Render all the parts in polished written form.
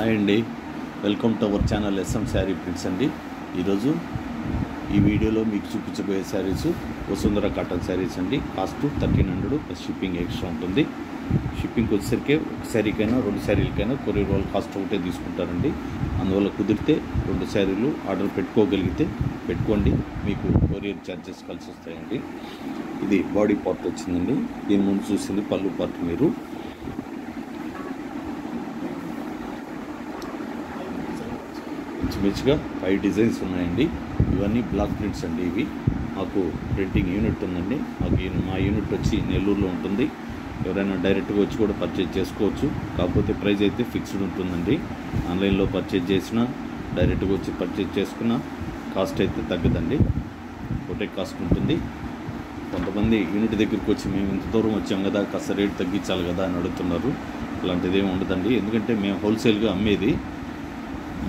Hi అండి, welcome to our channel S M sari prints అండి. ఈరోజు ఈ వీడియోలో మీకు చూపించబోయే శారీస్ వసుంధర కాటన్ శారీస్ అండి. కాస్ట్ 1300 ప్లస్ షిప్పింగ్ ఎక్స్ట్రా ఉంటుంది. షిప్పింగ్కి వచ్చేసరికి ఒక శారీకైనా 2 శారీలకైనా కొరియర్ వాళ్ళు కాస్ట్ ఒకటే తీసుకుంటారండి. అందువల్ల కుదిరితే 2 శారీలు ఆర్డర్ పెట్టుకోగలిగితే పెట్టుకోండి, మీకు కొరియర్ ఛార్జెస్ కలిసి వస్తాయండి. ఇది బాడీ పార్ట్ వచ్చిందండి. దీని ముందు చూసింది పళ్ళు పార్ట్. మీరు మంచిగా 5 డిజైన్స్ ఉన్నాయండి. ఇవన్నీ బ్లాక్ ప్రింట్స్ అండి. ఇవి మాకు ప్రింటింగ్ యూనిట్ ఉందండి. మా యూనిట్ వచ్చి నెల్లూరులో ఉంటుంది. ఎవరైనా డైరెక్ట్గా వచ్చి కూడా పర్చేజ్ చేసుకోవచ్చు. కాకపోతే ప్రైస్ అయితే ఫిక్స్డ్ ఉంటుందండి. ఆన్లైన్లో పర్చేజ్ చేసినా డైరెక్ట్గా వచ్చి పర్చేజ్ చేసుకున్న కాస్ట్ అయితే తగ్గదండి, ఒకటే కాస్ట్ ఉంటుంది. కొంతమంది యూనిట్ దగ్గరికి వచ్చి మేము ఇంత దూరం వచ్చాం కదా, కాస్త రేట్ తగ్గించాలి కదా అని అడుగుతున్నారు. అలాంటిది ఏమి ఉండదండి. ఎందుకంటే మేము హోల్సేల్గా అమ్మేది,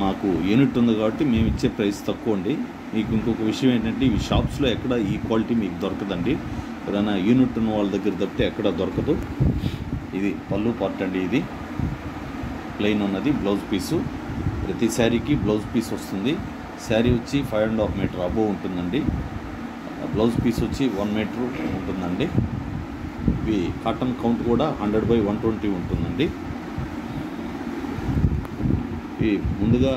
మాకు యూనిట్ ఉంది కాబట్టి మేము ఇచ్చే ప్రైస్ తక్కువ అండి. మీకు ఇంకొక విషయం ఏంటంటే, ఇవి షాప్స్లో ఎక్కడ ఈ క్వాలిటీ మీకు దొరకదండి. ఏదైనా యూనిట్ ఉన్న వాళ్ళ దగ్గర తప్పితే ఎక్కడ దొరకదు. ఇది పళ్ళు పార్ట్ అండి. ఇది ప్లెయిన్ ఉన్నది. బ్లౌజ్ పీసు ప్రతి శారీకి బ్లౌజ్ పీస్ వస్తుంది. శారీ వచ్చి 5.5 మీటర్ అబోవ్ ఉంటుందండి. బ్లౌజ్ పీస్ వచ్చి 1 మీటర్ ఉంటుందండి. ఇవి కాటన్ కౌంట్ కూడా 100/120 ఉంటుందండి. ఈ ముందుగా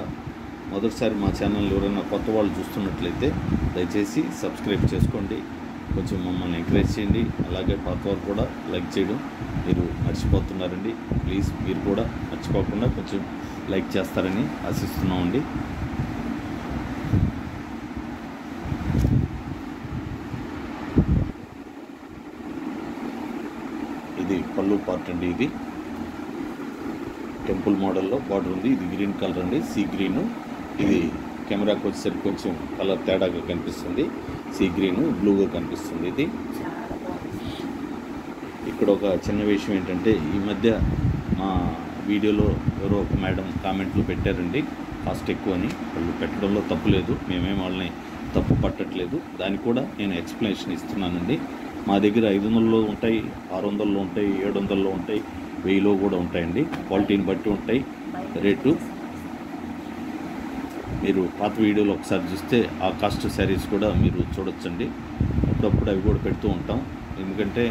మొదటిసారి మా ఛానల్ ఎవరైనా కొత్త వాళ్ళు చూస్తున్నట్లయితే దయచేసి సబ్స్క్రైబ్ చేసుకోండి, కొంచెం మమ్మల్ని ఎంకరేజ్ చేయండి. అలాగే పాత వారు కూడా లైక్ చేయడం మీరు మర్చిపోతున్నారండి. ప్లీజ్ మీరు కూడా మర్చిపోకుండా కొంచెం లైక్ చేస్తారని ఆశిస్తున్నామండి. ఇది పళ్ళు పార్ట్ అండి. ఇది టెంపుల్ మోడల్లో బార్డర్ ఉంది. ఇది గ్రీన్ కలర్ అండి, సీ గ్రీను. ఇది కెమెరాకి వచ్చేసరికి కొంచెం కలర్ తేడాగా కనిపిస్తుంది. సీ గ్రీను బ్లూగా కనిపిస్తుంది. ఇది ఇక్కడ ఒక చిన్న విషయం ఏంటంటే, ఈ మధ్య మా వీడియోలో ఎవరో ఒక మేడం కామెంట్లు పెట్టారండి, కాస్ట్ ఎక్కువ అని. వాళ్ళు పెట్టడంలో తప్పు లేదు, మేమేం వాళ్ళని తప్పు పట్టట్లేదు. దానికి కూడా నేను ఎక్స్ప్లెనేషన్ ఇస్తున్నానండి. మా దగ్గర 500లో ఉంటాయి, 600లో ఉంటాయి, 700లో ఉంటాయి, 1000లో కూడా ఉంటాయండి. క్వాలిటీని బట్టి ఉంటాయి రేటు. మీరు పాత వీడియోలో ఒకసారి చూస్తే ఆ కాస్ట్ శారీస్ కూడా మీరు చూడొచ్చండి. అప్పుడప్పుడు అవి కూడా పెడుతూ ఉంటాం. ఎందుకంటే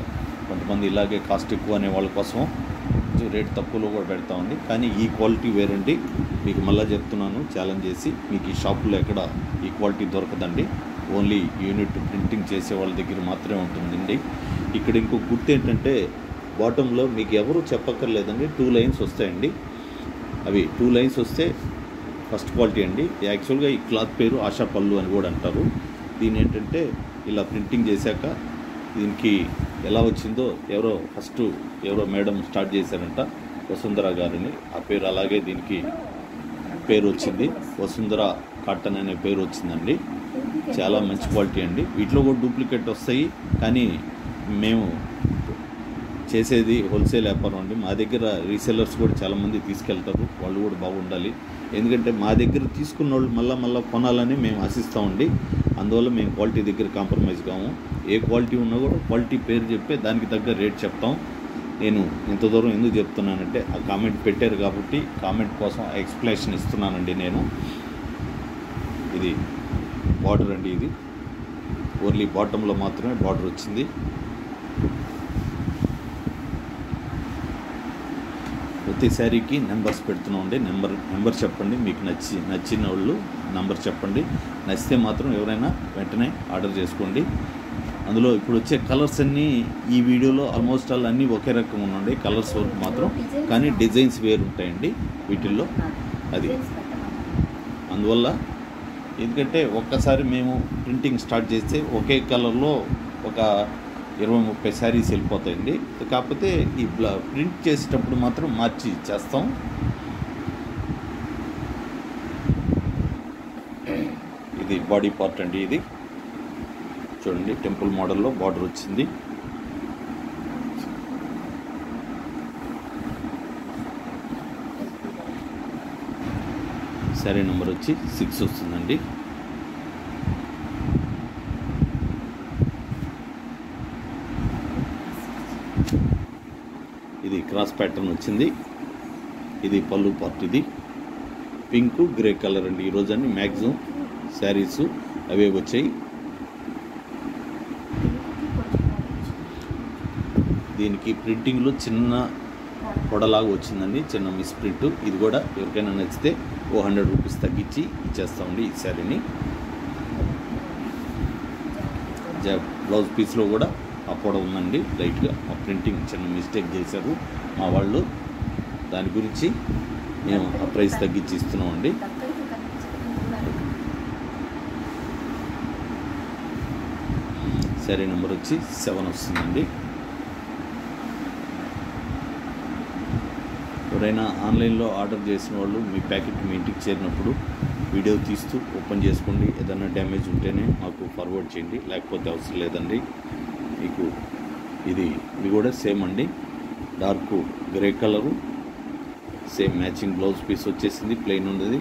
కొంతమంది ఇలాగే కాస్ట్ ఎక్కువ అనే వాళ్ళ కోసం రేట్ తక్కువలో కూడా పెడతామండి. కానీ ఈ క్వాలిటీ వేరండి. మీకు మళ్ళీ చెప్తున్నాను, ఛాలెంజ్ చేసి, మీకు ఈ షాపులో ఎక్కడ ఈ క్వాలిటీ దొరకదండి. ఓన్లీ యూనిట్ ప్రింటింగ్ చేసే వాళ్ళ దగ్గర మాత్రమే ఉంటుందండి. ఇక్కడ ఇంకొక గుర్తు ఏంటంటే, బాటంలో మీకు ఎవరు చెప్పక్కర్లేదండి, 2 లైన్స్ వస్తాయండి. అవి 2 లైన్స్ వస్తే ఫస్ట్ క్వాలిటీ అండి. యాక్చువల్గా ఈ క్లాత్ పేరు ఆశా పళ్ళు అని కూడా అంటారు. దీని ఏంటంటే ఇలా ప్రింటింగ్ చేశాక దీనికి ఎలా వచ్చిందో ఎవరో మేడం స్టార్ట్ చేశారంట, వసుంధర గారిని. ఆ పేరు అలాగే దీనికి పేరు వచ్చింది. వసుంధర కాటన్ అనే పేరు వచ్చిందండి. చాలా మంచి క్వాలిటీ అండి. వీటిలో కూడా డూప్లికేట్ వస్తాయి, కానీ మేము చేసేది హోల్సేల్ వ్యాపారం అండి. మా దగ్గర రీసెల్లర్స్ కూడా చాలామంది తీసుకెళ్తారు. వాళ్ళు కూడా బాగుండాలి. ఎందుకంటే మా దగ్గర తీసుకున్న వాళ్ళు మళ్ళీ కొనాలని మేము ఆశిస్తామండి. అందువల్ల మేము క్వాలిటీ దగ్గర కాంప్రమైజ్ కాము. ఏ క్వాలిటీ ఉన్నా కూడా క్వాలిటీ పేరు చెప్పే దానికి తగ్గ రేట్ చెప్తాం. నేను ఇంత దూరం ఎందుకు చెప్తున్నానంటే, ఆ కామెంట్ పెట్టారు కాబట్టి కామెంట్ కోసం ఎక్స్ప్లెనేషన్ ఇస్తున్నానండి నేను. ఇది బార్డర్ అండి. ఇది ఓన్లీ బాటంలో మాత్రమే బార్డర్ వచ్చింది. ప్రతి శారీకి నెంబర్స్ పెడుతున్నామండి. నెంబర్ చెప్పండి, మీకు నచ్చిన వాళ్ళు నెంబర్ చెప్పండి. నచ్చితే మాత్రం ఎవరైనా వెంటనే ఆర్డర్ చేసుకోండి. అందులో ఇప్పుడు వచ్చే కలర్స్ అన్నీ ఈ వీడియోలో ఆల్మోస్ట్ ఆల్ అన్నీ ఒకే రకం ఉండండి, కలర్స్ వరకు మాత్రం. కానీ డిజైన్స్ వేరు ఉంటాయండి వీటిల్లో. అది అందువల్ల, ఎందుకంటే ఒక్కసారి మేము ప్రింటింగ్ స్టార్ట్ చేస్తే ఒకే కలర్లో ఒక 20-30 శారీస్ వెళ్ళిపోతాయండి. కాకపోతే ఈ ప్రింట్ చేసేటప్పుడు మాత్రం మార్చి చేస్తాం. ఇది బాడీ పార్ట్ అండి. ఇది చూడండి, టెంపుల్ మోడల్లో బార్డర్ వచ్చింది. శారీ నెంబర్ వచ్చి 6 వస్తుందండి. ఇది క్రాస్ ప్యాటర్న్ వచ్చింది. ఇది పళ్ళు పార్ట్. ఇది పింక్ గ్రే కలర్ అండి. ఈరోజు అన్ని మ్యాక్సిమం శారీస్ అవే వచ్చాయి. దీనికి ప్రింటింగ్లో చిన్న పొడలాగా వచ్చిందండి, చిన్న మిస్ ప్రింట్. ఇది కూడా ఎవరికైనా నచ్చితే ఓ 100 రూపీస్ తగ్గించి ఇచ్చేస్తామండి ఈ శారీని. బ్లౌజ్ పీస్లో కూడా ఆ పొడ ఉందండి, లైట్గా ఆ ప్రింటింగ్ చిన్న మిస్టేక్ చేశారు మా వాళ్ళు. దాని గురించి మేము ఆ ప్రైస్ తగ్గించి ఇస్తున్నామండి. శారీ నెంబర్ వచ్చి 7 వస్తుందండి. ఎవరైనా ఆన్లైన్లో ఆర్డర్ చేసిన వాళ్ళు మీ ప్యాకెట్ మీ ఇంటికి చేరినప్పుడు వీడియో తీస్తూ ఓపెన్ చేసుకోండి. ఏదైనా డ్యామేజ్ ఉంటేనే మాకు ఫార్వర్డ్ చేయండి, లేకపోతే అవసరం లేదండి. మీకు ఇది కూడా సేమ్ అండి, dark grey colour, same matching blouse piece వచ్చేసింది, ప్లెయిన్ ఉన్నది.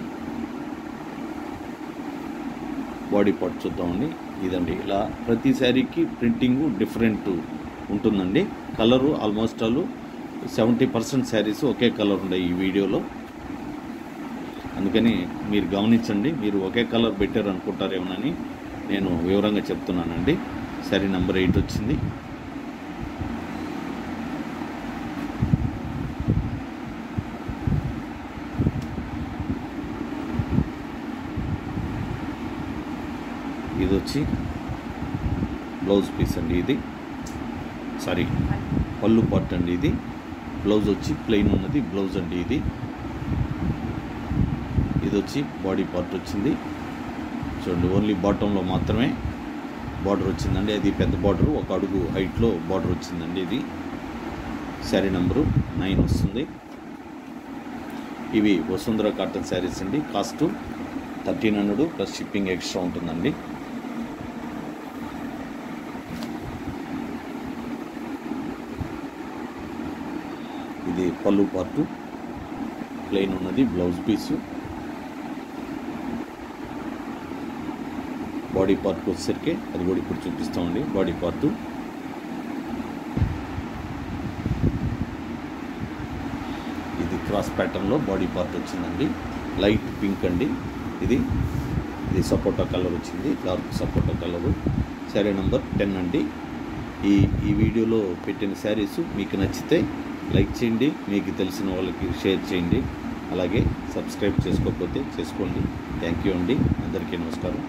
బాడీ పార్ట్ చూద్దామండి. ఇదండి, ఇలా ప్రతి శారీకి ప్రింటింగు డిఫరెంట్ ఉంటుందండి. కలరు ఆల్మోస్ట్ ఆల్ 70% శారీస్ ఒకే కలర్ ఉన్నాయి ఈ వీడియోలో. అందుకని మీరు గమనించండి, మీరు ఒకే కలర్ బెటర్ అనుకుంటారేమోనని నేను వివరంగా చెప్తున్నానండి. శారీ నెంబర్ 8 వచ్చింది. ఇది వచ్చి బ్లౌజ్ పీస్ అండి, ఇది సారీ పళ్ళు పార్ట్ అండి. ఇది బ్లౌజ్ వచ్చి ప్లెయిన్ ఉన్నది బ్లౌజ్ అండి. ఇది వచ్చి బాడీ పార్ట్ వచ్చింది చూడండి. ఓన్లీ బాటంలో మాత్రమే బార్డర్ వచ్చిందండి, అది పెద్ద బార్డరు, 1 అడుగు హైట్లో బార్డర్ వచ్చిందండి. ఇది శారీ నెంబరు 9 వస్తుంది. ఇవి వసుంధర కాటన్ శారీస్ అండి. కాస్ట్ 1300 ప్లస్ షిప్పింగ్ ఎక్స్ట్రా ఉంటుందండి. ఇది పళ్ళు పార్టు ప్లెయిన్ ఉన్నది, బ్లౌజ్ పీసు. బాడీ పార్ట్కి వచ్చేసరికి అది కూడా ఇప్పుడు చూపిస్తామండి. బాడీ పార్టు ఇది క్రాస్ ప్యాటర్న్లో బాడీ పార్ట్ వచ్చిందండి, లైట్ పింక్ అండి. ఇది సపోటా కలర్ వచ్చింది, డార్క్ సపోటా కలరు. శారీ నెంబర్ 10 అండి. ఈ వీడియోలో పెట్టిన శారీస్ మీకు నచ్చితే లైక్ చేయండి, మీకు తెలిసిన వాళ్ళకి షేర్ చేయండి, అలాగే సబ్స్క్రైబ్ చేసుకోకపోతే చేసుకోండి. థ్యాంక్ యూ అండి, అందరికీ నమస్కారం.